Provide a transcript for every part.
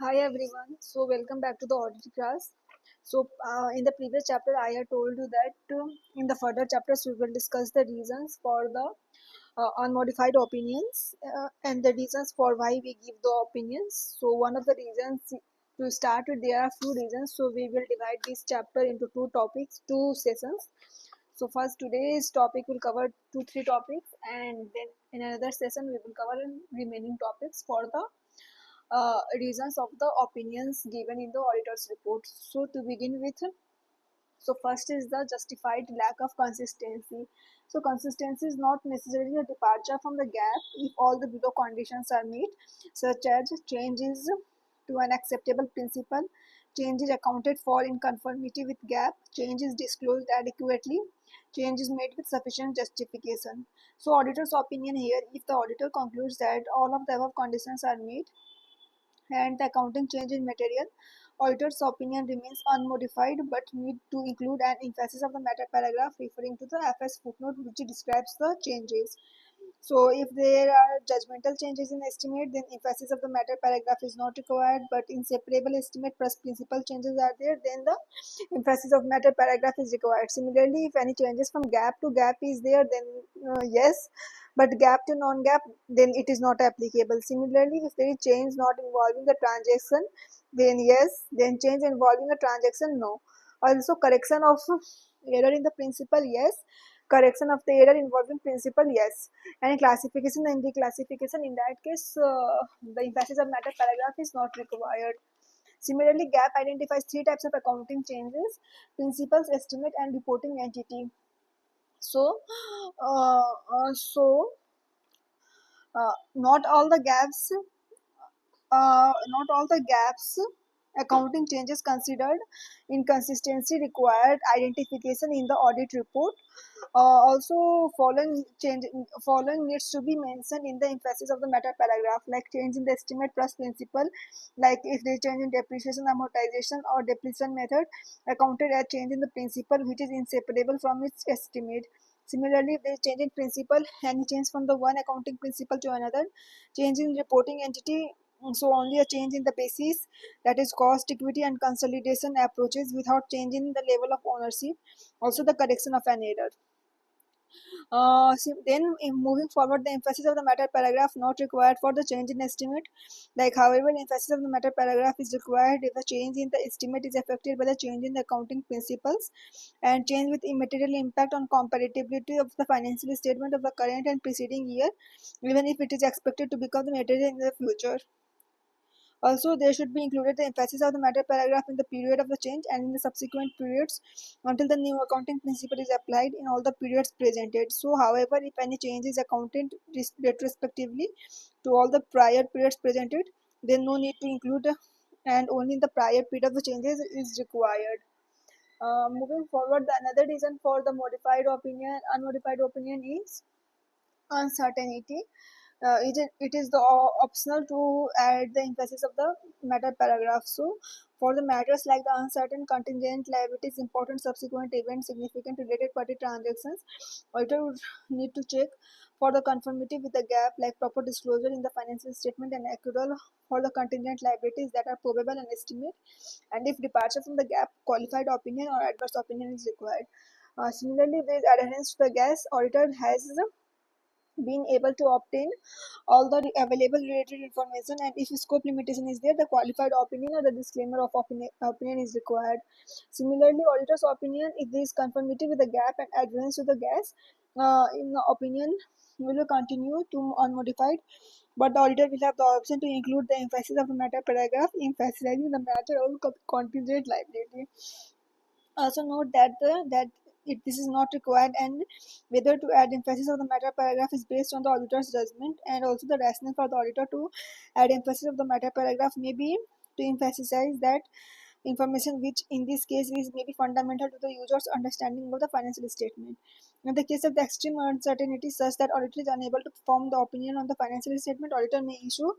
Hi everyone. Welcome back to the audit class. In the previous chapter, I had told you that in the further chapters we will discuss the reasons for the unmodified opinions and the reasons for why we give the opinions. So one of the reasons to start with, there are few reasons. So we will divide this chapter into two topics, two sessions. So first, today's topic will cover three topics, and then in another session we will cover remaining topics for the reasons of the opinions given in the auditor's report. So to begin with, first is the justified lack of consistency. So consistency is not necessarily a departure from the gap if all the below conditions are met, such as changes to an acceptable principle, change is accounted for in conformity with gap, change is disclosed adequately, change is made with sufficient justification. So auditor's opinion here, if the auditor concludes that all of the above conditions are met, and the accounting change in material, auditor's opinion remains unmodified but need to include an emphasis of the matter paragraph referring to the FS footnote which describes the changes. So if there are judgmental changes in estimate, then emphasis of the matter paragraph is not required, but inseparable estimate plus principal changes are there, then the emphasis of matter paragraph is required. Similarly, if any changes from gap to gap is there, then yes, but gap to non-gap, then it is not applicable. Similarly, if there is change not involving the transaction, then yes, then change involving the transaction, no. Also, correction of error in the principle, yes. Correction of the error involving principle, yes. And classification and declassification, in that case, the emphasis of matter paragraph is not required. Similarly, GAP identifies three types of accounting changes: principals, estimate, and reporting entity. So, uh, uh, so not all the gaps accounting changes considered. Inconsistency required identification in the audit report. Also, following needs to be mentioned in the emphasis of the matter paragraph, like change in the estimate plus principle, like if there is change in depreciation, amortization, or depletion method, accounted as change in the principle which is inseparable from its estimate. Similarly, if there is change in principle, any change from the one accounting principle to another, change in reporting entity, so only a change in the basis, that is cost, equity, and consolidation approaches without changing the level of ownership. Also, the correction of an error. Then in moving forward, the emphasis of the matter paragraph not required for the change in estimate. Like, however, emphasis of the matter paragraph is required if the change in the estimate is affected by the change in the accounting principles and change with immaterial impact on comparability of the financial statement of the current and preceding year, even if it is expected to become the material in the future. Also, there should be included the emphasis of the matter paragraph in the period of the change and in the subsequent periods until the new accounting principle is applied in all the periods presented. So, however, if any change is accounted retrospectively to all the prior periods presented, then no need to include and only in the prior period of the changes is required. Moving forward, the another reason for the unmodified opinion is uncertainty. It is the optional to add the emphasis of the matter paragraph. So, for the matters like the uncertain contingent liabilities, important subsequent events, significant related party transactions, auditor would need to check for the conformity with the gap, like proper disclosure in the financial statement and accrual for the contingent liabilities that are probable and estimate, and if departure from the gap, qualified opinion or adverse opinion is required. Similarly, there is adherence to the gas. Auditor has being able to obtain all the available related information, and if scope limitation is there, the qualified opinion or the disclaimer of opinion is required. Similarly, auditor's opinion, if there is conformity with the gap and adherence to the gas, in the opinion will continue to unmodified, but the auditor will have the option to include the emphasis of the matter paragraph emphasizing the matter of contingent liability. Also note that this is not required, and whether to add emphasis of the matter paragraph is based on the auditor's judgment, and also the rationale for the auditor to add emphasis of the matter paragraph may be to emphasize that information which in this case is maybe fundamental to the user's understanding of the financial statement. In the case of the extreme uncertainty such that auditor is unable to form the opinion on the financial statement, auditor may issue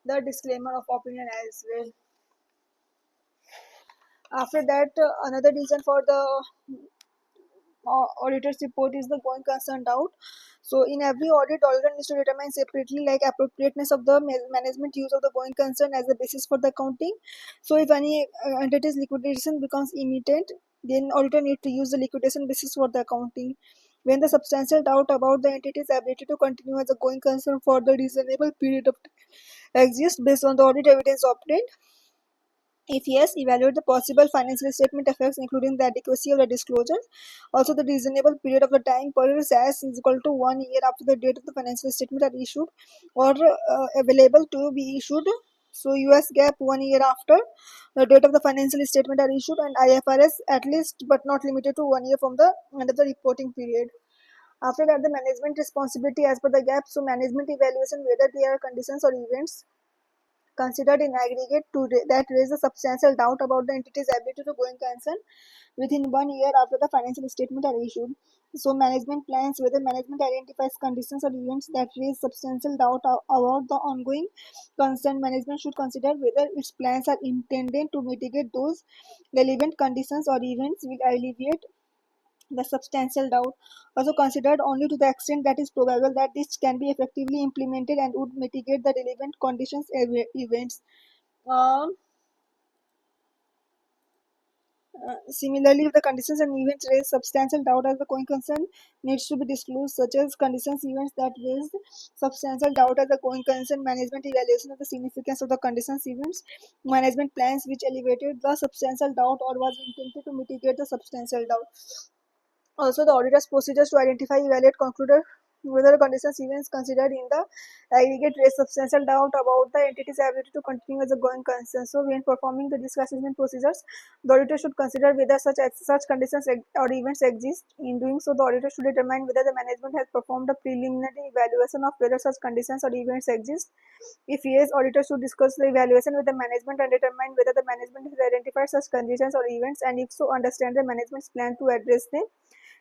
the disclaimer of opinion as well. After that, another reason for the auditor's report is the going concern doubt. So in every audit, auditor needs to determine separately like appropriateness of the management use of the going concern as the basis for the accounting. So if any entity's liquidation becomes imminent, then auditor need to use the liquidation basis for the accounting. When the substantial doubt about the entity's ability to continue as a going concern for the reasonable period of exists based on the audit evidence obtained. If yes, evaluate the possible financial statement effects, including the adequacy of the disclosures. Also, the reasonable period of the time per SAS is equal to 1 year after the date of the financial statement are issued or available to be issued. So, US GAAP 1 year after the date of the financial statement are issued, and IFRS at least but not limited to 1 year from the end of the reporting period. After that, the management responsibility as per the GAAP. So, management evaluation whether there are conditions or events considered in aggregate that raise a substantial doubt about the entity's ability to go in concern within 1 year after the financial statement are issued. So management plans whether management identifies conditions or events that raise substantial doubt about the ongoing concern. Management should consider whether its plans are intended to mitigate those relevant conditions or events will alleviate the substantial doubt. Also considered only to the extent that is probable that this can be effectively implemented and would mitigate the relevant conditions events. Um, Similarly, if the conditions and events raise substantial doubt as the going concern needs to be disclosed, such as conditions events that raise substantial doubt as the going concern, management evaluation of the significance of the conditions events, management plans which elevated the substantial doubt or was intended to mitigate the substantial doubt. Also, the auditor's procedures to identify, evaluate, conclude whether conditions events considered in the aggregate raise substantial doubt about the entity's ability to continue as a going concern. So, when performing the risk assessment procedures, the auditor should consider whether such conditions or events exist. In doing so, the auditor should determine whether the management has performed a preliminary evaluation of whether such conditions or events exist. If yes, auditor should discuss the evaluation with the management and determine whether the management has identified such conditions or events, and if so, understand the management's plan to address them.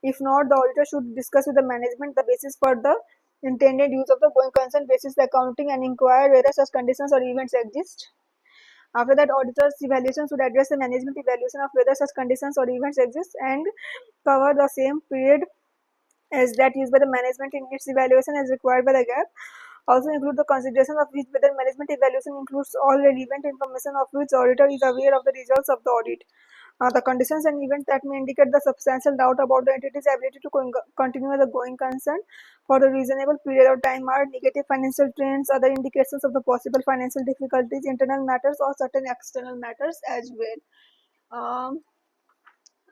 If not, the auditor should discuss with the management the basis for the intended use of the going concern basis the accounting and inquire whether such conditions or events exist. After that, auditor's evaluation should address the management evaluation of whether such conditions or events exist and cover the same period as that used by the management in its evaluation as required by the GAAP. Also include the consideration of which whether management evaluation includes all relevant information of which the auditor is aware of the results of the audit. The conditions and events that may indicate the substantial doubt about the entity's ability to continue as a going concern for a reasonable period of time are negative financial trends, other indications of the possible financial difficulties, internal matters, or certain external matters as well. Um,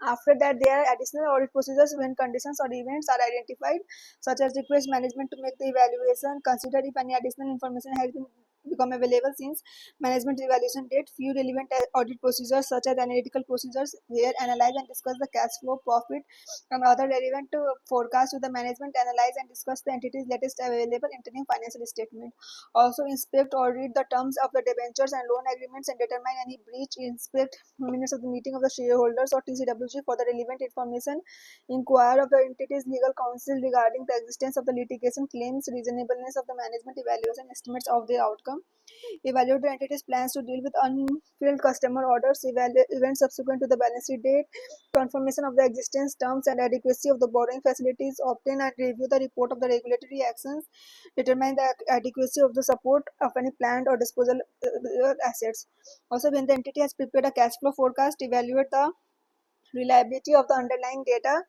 After that, there are additional audit procedures when conditions or events are identified, such as request management to make the evaluation, consider if any additional information has been become available since management evaluation date. Few relevant audit procedures such as analytical procedures where analyze and discuss the cash flow, profit, and other relevant to forecast with the management, analyze and discuss the entity's latest available interim financial statement. Also inspect or read the terms of the debentures and loan agreements and determine any breach. Inspect minutes of the meeting of the shareholders or TCWG for the relevant information. Inquire of the entity's legal counsel regarding the existence of the litigation claims, reasonableness of the management evaluation, estimates of the outcome. Evaluate the entity's plans to deal with unfilled customer orders, events subsequent to the balance sheet date, confirmation of the existence, terms, and adequacy of the borrowing facilities, obtain and review the report of the regulatory actions, determine the adequacy of the support of any planned or disposal assets. Also, when the entity has prepared a cash flow forecast, evaluate the reliability of the underlying data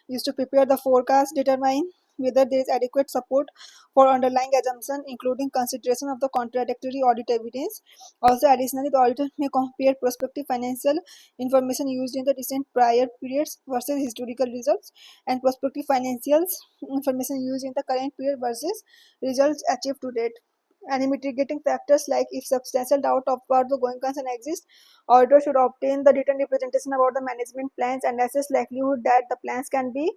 used to prepare the forecast, determine whether there is adequate support for underlying assumption, including consideration of the contradictory audit evidence. Also, additionally, the auditor may compare prospective financial information used in the recent prior periods versus historical results, and prospective financials information used in the current period versus results achieved to date. Any mitigating factors like if substantial doubt about the going concern exists, auditor should obtain the written representation about the management plans and assess likelihood that the plans can be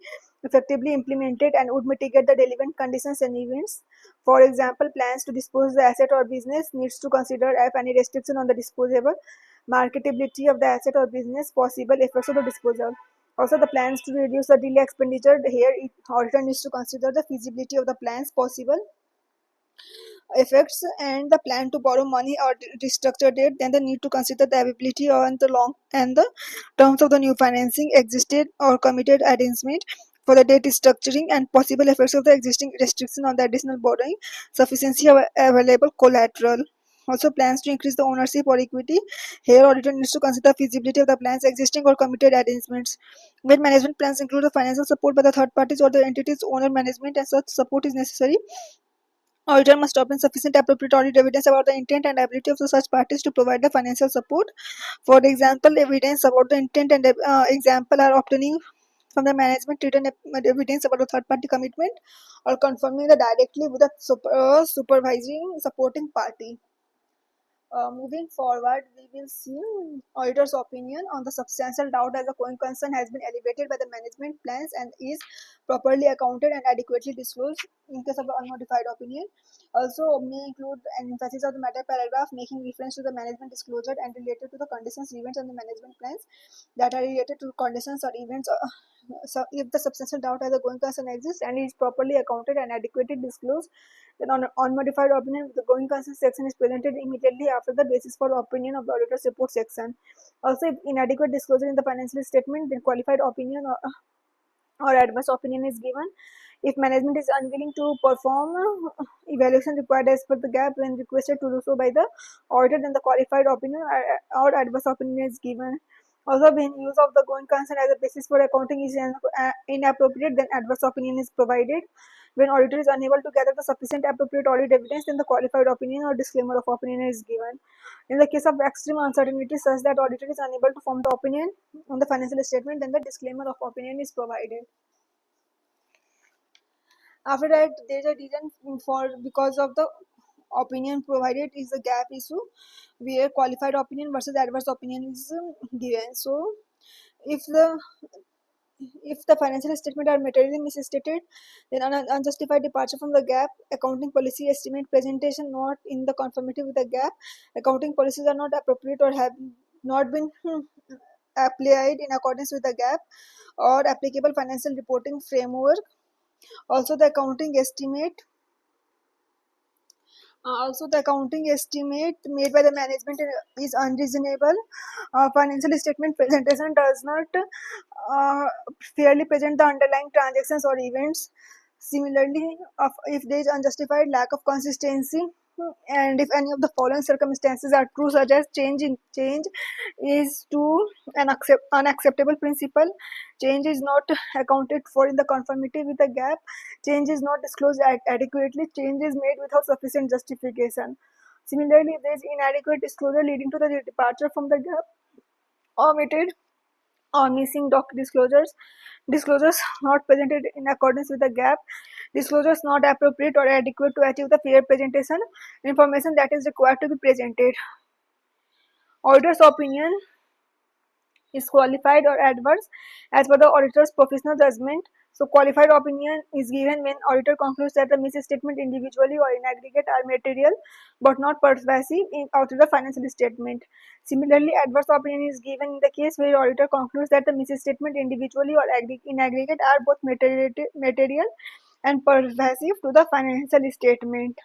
effectively implemented and would mitigate the relevant conditions and events. For example, plans to dispose the asset or business needs to consider if any restriction on the disposable marketability of the asset or business, possible effects of the disposal. Also, the plans to reduce the delay expenditure here, auditor needs to consider the feasibility of the plans possible effects and the plan to borrow money or restructure debt, then the need to consider the availability on the long and the terms of the new financing existed or committed arrangement for the debt restructuring and possible effects of the existing restriction on the additional borrowing, sufficiency of available collateral. Also plans to increase the ownership or equity. Here auditor needs to consider feasibility of the plans existing or committed arrangements. When management plans include the financial support by the third parties or the entities owner management and such support is necessary, auditor must obtain sufficient appropriate audit evidence about the intent and ability of the such parties to provide the financial support. For example, evidence about the intent and example are obtaining from the management written evidence about the third party commitment or confirming the directly with the supervising supporting party. Moving forward, we will see auditor's opinion on the substantial doubt as a going concern has been elevated by the management plans and is properly accounted and adequately disclosed in case of the unmodified opinion. Also may include an emphasis of the matter paragraph making reference to the management disclosure and related to the conditions, events and the management plans that are related to conditions or events. So if the substantial doubt as a going concern exists and is properly accounted and adequately disclosed, then on unmodified opinion, the going concern section is presented immediately after the basis for opinion of the auditor's report section. Also, if inadequate disclosure in the financial statement, then qualified opinion or adverse opinion is given. If management is unwilling to perform evaluation required as per the gap when requested to do so by the auditor, then the qualified opinion or adverse opinion is given. Also, when use of the going concern as a basis for accounting is inappropriate, then adverse opinion is provided. When auditor is unable to gather the sufficient appropriate audit evidence, then the qualified opinion or disclaimer of opinion is given. In the case of extreme uncertainty such that auditor is unable to form the opinion on the financial statement, then the disclaimer of opinion is provided. After that, there is a reason for because of the opinion provided is the gap issue where qualified opinion versus adverse opinion is given. So if the financial statement are materially misstated, then an unjustified departure from the gap, accounting policy estimate presentation not in the conformity with the gap, accounting policies are not appropriate or have not been applied in accordance with the gap or applicable financial reporting framework. Also the accounting estimate made by the management is unreasonable. Financial statement presentation does not fairly present the underlying transactions or events. Similarly, if there is unjustified lack of consistency, and if any of the following circumstances are true, such as change is to an unacceptable principle, change is not accounted for in the conformity with the gap, change is not disclosed adequately, change is made without sufficient justification. Similarly, if there is inadequate disclosure leading to the departure from the gap, omitted or missing disclosures not presented in accordance with the gap, disclosures not appropriate or adequate to achieve the fair presentation, information that is required to be presented. Auditor's opinion is qualified or adverse as per the auditor's professional judgment. So qualified opinion is given when auditor concludes that the misstatement individually or in aggregate are material but not pervasive in out of the financial statement. Similarly, adverse opinion is given in the case where auditor concludes that the misstatement individually or in aggregate are both material and pervasive to the financial statement.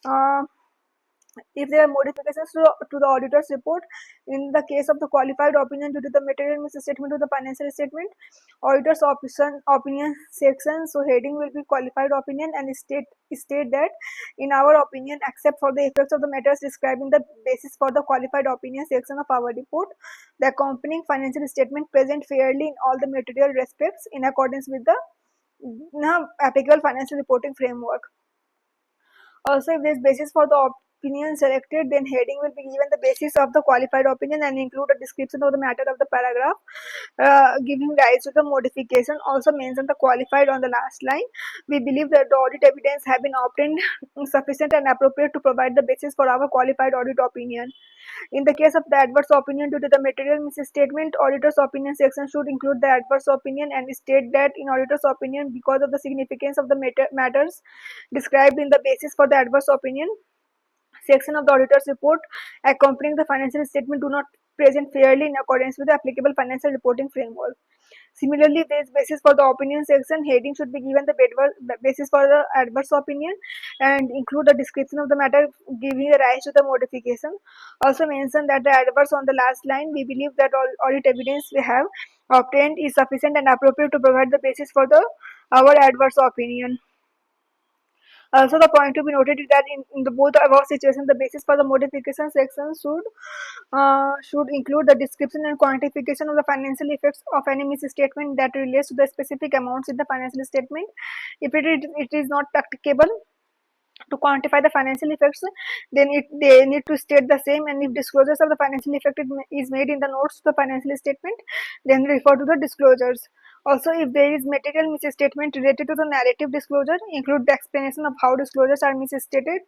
Uh, if there are modifications to the auditor's report, in the case of the qualified opinion due to the material misstatement to the financial statement, auditor's opinion section, so heading will be qualified opinion and state that in our opinion, except for the effects of the matters described in the basis for the qualified opinion section of our report, the accompanying financial statement present fairly in all the material respects in accordance with the applicable financial reporting framework. Also, if there is basis for the opinion selected, then heading will be given the basis of the qualified opinion and include a description of the matter of the paragraph giving rise to the modification. Also mention the qualified on the last line. We believe that the audit evidence have been obtained sufficient and appropriate to provide the basis for our qualified audit opinion. In the case of the adverse opinion due to the material misstatement, auditor's opinion section should include the adverse opinion and state that in auditor's opinion, because of the significance of the matters described in the basis for the adverse opinion section of the auditor's report accompanying the financial statement do not present fairly in accordance with the applicable financial reporting framework. Similarly, if there is basis for the opinion section, heading should be given the basis for the adverse opinion and include the description of the matter giving a rise to the modification. Also mention that the adverse on the last line, we believe that all audit evidence we have obtained is sufficient and appropriate to provide the basis for the our adverse opinion. Also, the point to be noted is that in the both the above situations, the basis for the modification section should include the description and quantification of the financial effects of any misstatement that relates to the specific amounts in the financial statement. If it is not practicable to quantify the financial effects, then they need to state the same, and if disclosures of the financial effect is made in the notes to the financial statement, then refer to the disclosures. Also, if there is material misstatement related to the narrative disclosure, include the explanation of how disclosures are misstated.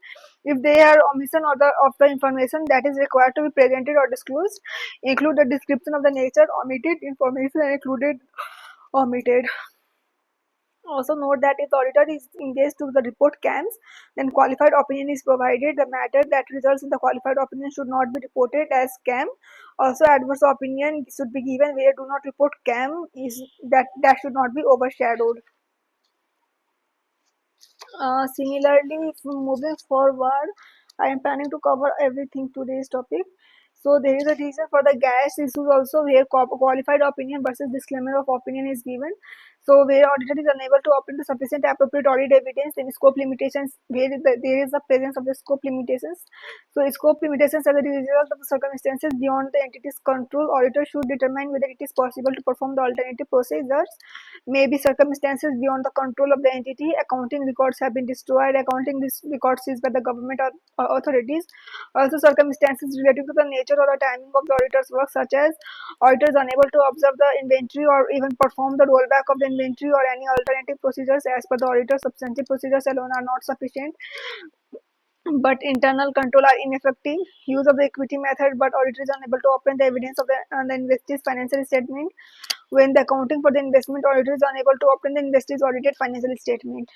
If they are omission of the information that is required to be presented or disclosed, include the description of the nature omitted information and included omitted. Also note that if the auditor is engaged to the report CAMs, then qualified opinion is provided. The matter that results in the qualified opinion should not be reported as CAM. Also, adverse opinion should be given where do not report CAM is that should not be overshadowed. Similarly, if moving forward, I am planning to cover everything today's topic. So there is a reason for the gas issues also where qualified opinion versus disclaimer of opinion is given. So where auditor is unable to obtain the sufficient appropriate audit evidence, then scope limitations where there is the presence of the scope limitations. So scope limitations are the result of the circumstances beyond the entity's control. Auditor should determine whether it is possible to perform the alternative procedures. Maybe circumstances beyond the control of the entity. Accounting records have been destroyed. Accounting records seized by the government or authorities. Also, circumstances related to the nature or the timing of the auditor's work, such as auditors unable to observe the inventory or even perform the rollback of the inventory or any alternative procedures as per the auditor. Substantive procedures alone are not sufficient, but internal control are ineffective. Use of the equity method, but auditor is unable to obtain the evidence of the investee's financial statement. When the accounting for the investment, auditor is unable to obtain the investee's audited financial statement.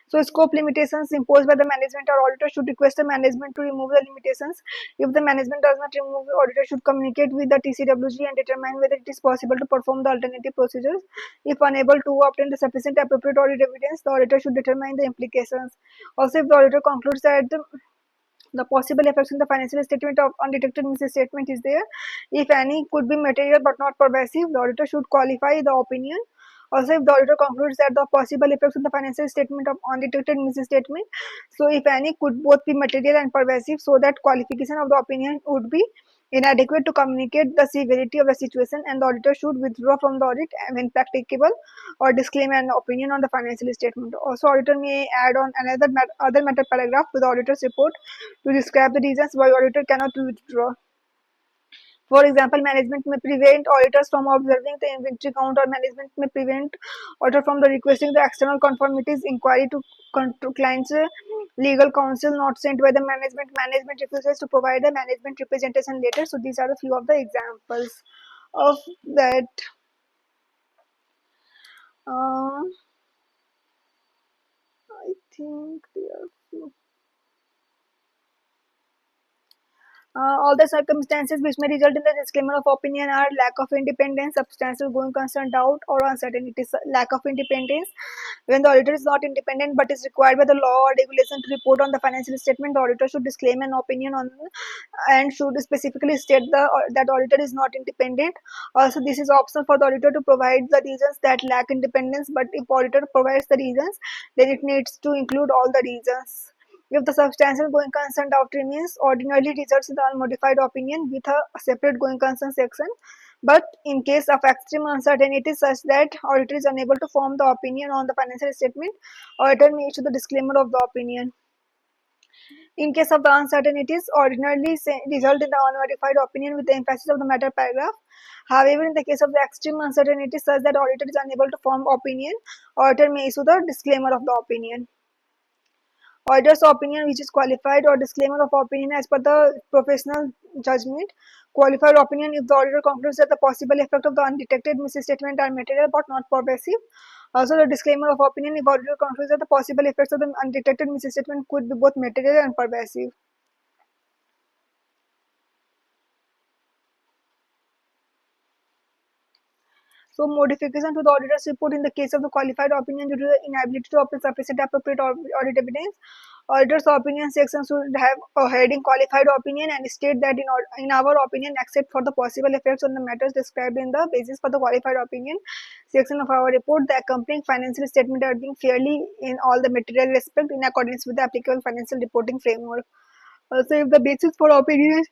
So scope limitations imposed by the management or auditor should request the management to remove the limitations. If the management does not remove, the auditor should communicate with the TCWG and determine whether it is possible to perform the alternative procedures. If unable to obtain the sufficient appropriate audit evidence, the auditor should determine the implications. Also, if the auditor concludes that the possible effects in the financial statement of undetected misstatement is there, if any, could be material but not pervasive, the auditor should qualify the opinion. Also, if the auditor concludes that the possible effects in the financial statement of undetected misstatement, so if any, could both be material and pervasive, so that qualification of the opinion would be inadequate to communicate the severity of the situation, and the auditor should withdraw from the audit when practicable or disclaim an opinion on the financial statement. Also, auditor may add on another other matter paragraph to the auditor's report to describe the reasons why auditor cannot withdraw. For example, management may prevent auditors from observing the inventory count, or management may prevent auditor from the requesting the external conformities inquiry to clients' legal counsel not sent by the management. Management refuses to provide a management representation letter. So these are a few of the examples of that. Uh, I think there are few. All the circumstances which may result in the disclaimer of opinion are lack of independence, substantial going concern, doubt, or uncertainty. Lack of independence. When the auditor is not independent but is required by the law or regulation to report on the financial statement, the auditor should disclaim an opinion on and should specifically state that auditor is not independent. Also, this is optional for the auditor to provide the reasons that lack independence, but if auditor provides the reasons, then it needs to include all the reasons. If the substantial going concern doubt remains, ordinarily results in the unmodified opinion with a separate going concern section. But in case of extreme uncertainty such that auditor is unable to form the opinion on the financial statement, auditor may issue the disclaimer of the opinion. In case of the uncertainties, ordinarily result in the unmodified opinion with the emphasis of the matter paragraph. However, in the case of the extreme uncertainty such that auditor is unable to form opinion, auditor may issue the disclaimer of the opinion. Auditor's opinion which is qualified or disclaimer of opinion as per the professional judgment. Qualified opinion if the auditor concludes that the possible effect of the undetected misstatement are material but not pervasive. Also, the disclaimer of opinion if auditor concludes that the possible effects of the undetected misstatement could be both material and pervasive. So modification to the auditor's report in the case of the qualified opinion due to the inability to obtain sufficient appropriate audit evidence. Auditor's opinion section should have a heading qualified opinion and state that in our opinion, except for the possible effects on the matters described in the basis for the qualified opinion section of our report, the accompanying financial statement are being fairly in all the material respect in accordance with the applicable financial reporting framework. Also, if the basis for opinion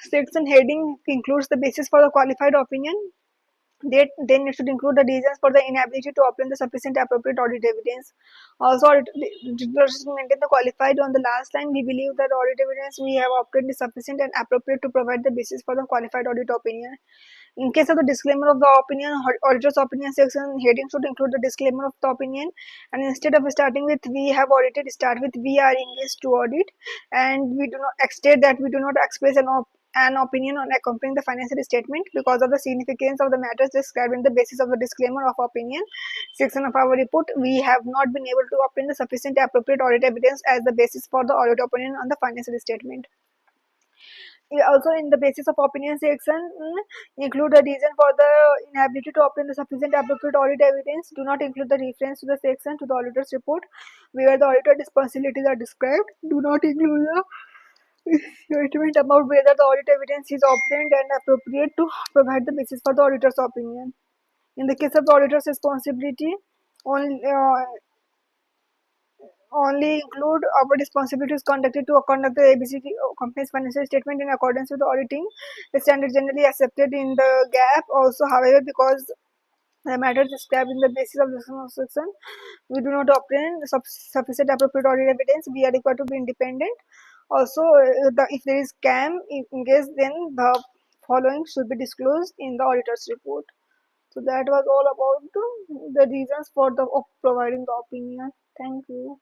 section heading includes the basis for the qualified opinion, then it should include the reasons for the inability to obtain the sufficient appropriate audit evidence. Also, auditors maintain the qualified on the last line. We believe that audit evidence we have obtained is sufficient and appropriate to provide the basis for the qualified audit opinion. In case of the disclaimer of the opinion, auditor's opinion section heading should include the disclaimer of the opinion. And instead of starting with "we have audited," start with "we are engaged to audit," and we do not state that we do not express an opinion on accompanying the financial statement because of the significance of the matters described in the basis of the disclaimer of opinion section of our report. We have not been able to obtain the sufficient appropriate audit evidence as the basis for the audit opinion on the financial statement. Also, in the basis of opinion section, include a reason for the inability to obtain the sufficient appropriate audit evidence. Do not include the reference to the section to the auditor's report where the auditor responsibilities are described. Do not include the statement about whether the audit evidence is obtained and appropriate to provide the basis for the auditor's opinion. In the case of the auditor's responsibility, only only include our responsibilities conducted to conduct the ABCD company's financial statement in accordance with the auditing the standard generally accepted in the gap. Also, however, because the matters described in the basis of this section, we do not obtain sufficient appropriate audit evidence. We are required to be independent. Also, if there is scam in case, then the following should be disclosed in the auditor's report. So that was all about the reasons for the of providing the opinion. Thank you.